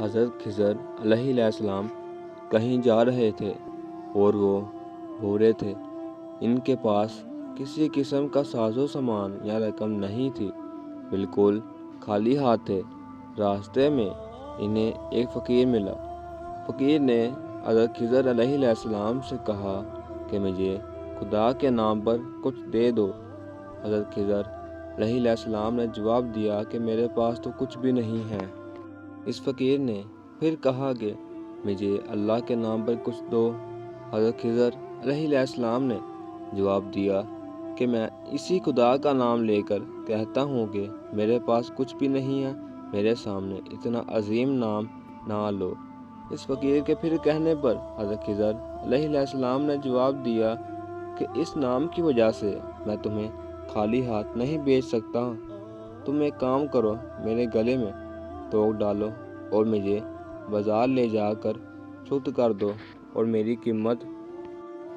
حضرت خضر علیہ السلام کہیں جا رہے تھے اور وہ بھورے تھے۔ ان کے پاس کسی قسم کا ساز و سامان یا رقم نہیں تھی، بالکل خالی ہاتھ تھے۔ راستے میں انہیں ایک فقیر ملا۔ فقیر نے حضرت خضر علیہ السلام سے کہا کہ مجھے خدا کے نام پر کچھ دے دو۔ حضرت خضر علیہ السلام نے جواب دیا کہ میرے پاس تو کچھ بھی نہیں ہے۔ اس فقیر نے پھر کہا کہ مجھے اللہ کے نام پر کچھ دو۔ حضرت خضر علیہ السلام نے جواب دیا کہ میں اسی خدا کا نام لے کر کہتا ہوں کہ میرے پاس کچھ بھی نہیں ہے، میرے سامنے اتنا عظیم نام نہ لو۔ اس فقیر کے پھر کہنے پر حضرت خضر علیہ السلام نے جواب دیا کہ اس نام کی وجہ سے میں تمہیں خالی ہاتھ نہیں بھیج سکتا۔ تم ایک کام کرو، میرے گلے میں توق ڈالو اور مجھے بازار لے جا کر چھٹ کر دو اور میری قیمت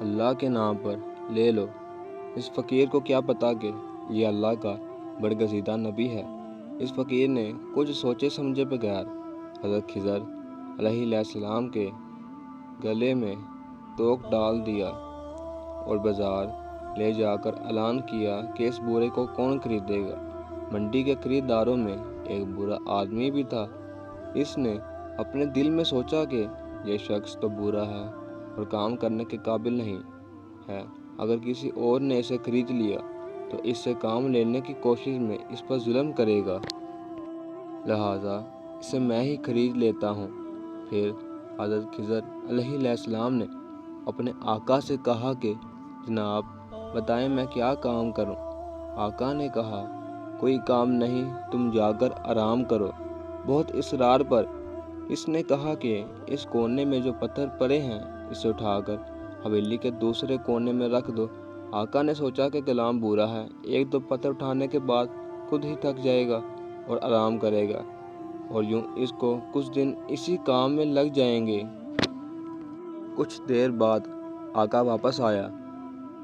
اللہ کے نام پر لے لو۔ اس فقیر کو کیا پتا کہ یہ اللہ کا برگزیدہ نبی ہے۔ اس فقیر نے کچھ سوچے سمجھے بغیر حضرت خضر علیہ السلام کے گلے میں توق ڈال دیا اور بازار لے جا کر اعلان کیا کہ اس بورے کو کون خریدے گا۔ منڈی کے خریداروں میں ایک برا آدمی بھی تھا۔ اس نے اپنے دل میں سوچا کہ یہ شخص تو برا ہے اور کام کرنے کے قابل نہیں ہے۔ اگر کسی اور نے اسے خرید لیا تو اس سے کام لینے کی کوشش میں اس پر ظلم کرے گا، لہٰذا اسے میں ہی خرید لیتا ہوں۔ پھر حضرت خضر علیہ السلام نے اپنے آقا سے کہا کہ جناب بتائیں میں کیا کام کروں۔ آقا نے کہا کوئی کام نہیں، تم جا کر آرام کرو۔ بہت اصرار پر اس نے کہا کہ اس کونے میں جو پتھر پڑے ہیں اسے اٹھا کر حویلی کے دوسرے کونے میں رکھ دو۔ آقا نے سوچا کہ غلام برا ہے، ایک دو پتھر اٹھانے کے بعد خود ہی تھک جائے گا اور آرام کرے گا، اور یوں اس کو کچھ دن اسی کام میں لگ جائیں گے۔ کچھ دیر بعد آقا واپس آیا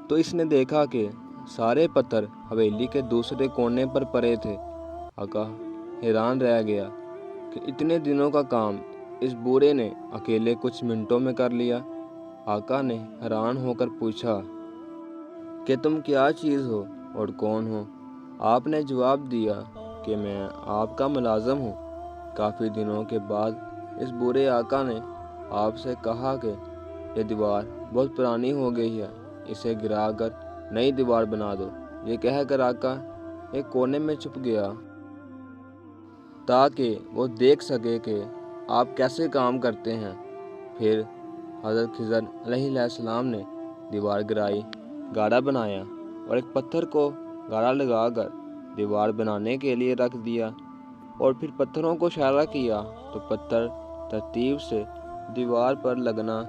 تو اس نے دیکھا کہ سارے پتھر حویلی کے دوسرے کونے پر پڑے تھے۔ آقا حیران رہ گیا کہ اتنے دنوں کا کام اس بوڑھے نے اکیلے کچھ منٹوں میں کر لیا۔ آقا نے حیران ہو کر پوچھا کہ تم کیا چیز ہو اور کون ہو؟ آپ نے جواب دیا کہ میں آپ کا ملازم ہوں۔ کافی دنوں کے بعد اس بوڑھے آقا نے آپ سے کہا کہ یہ دیوار بہت پرانی ہو گئی ہے، اسے گرا کر نئی دیوار بنا دو۔ یہ کہہ کر آقا ایک کونے میں چھپ گیا تاکہ وہ دیکھ سکے کہ آپ کیسے کام کرتے ہیں۔ پھر حضرت خضر علیہ السلام نے دیوار گرائی، گاڑا بنایا اور ایک پتھر کو گاڑا لگا کر دیوار بنانے کے لیے رکھ دیا، اور پھر پتھروں کو اشارہ کیا تو پتھر ترتیب سے دیوار پر لگنا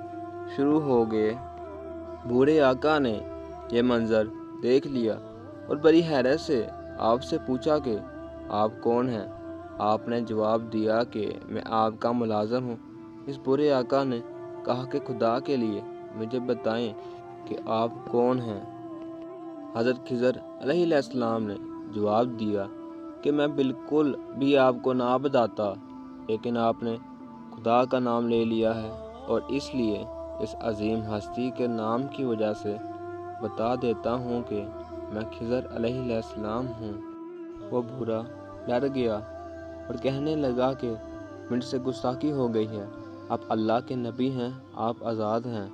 شروع ہو گئے۔ بوڑھے آقا نے یہ منظر دیکھ لیا اور بڑی حیرت سے آپ سے پوچھا کہ آپ کون ہیں؟ آپ نے جواب دیا کہ میں آپ کا ملازم ہوں۔ اس بوڑھے آقا نے کہا کہ خدا کے لیے مجھے بتائیں کہ آپ کون ہیں؟ حضرت خضر علیہ السلام نے جواب دیا کہ میں بالکل بھی آپ کو نہ بتاتا، لیکن آپ نے خدا کا نام لے لیا ہے اور اس لیے اس عظیم ہستی کے نام کی وجہ سے بتا دیتا ہوں کہ میں خضر علیہ السلام ہوں۔ وہ بوڑھا ڈر گیا اور کہنے لگا کہ مجھ سے گستاخی ہو گئی ہے، آپ اللہ کے نبی ہیں، آپ آزاد ہیں۔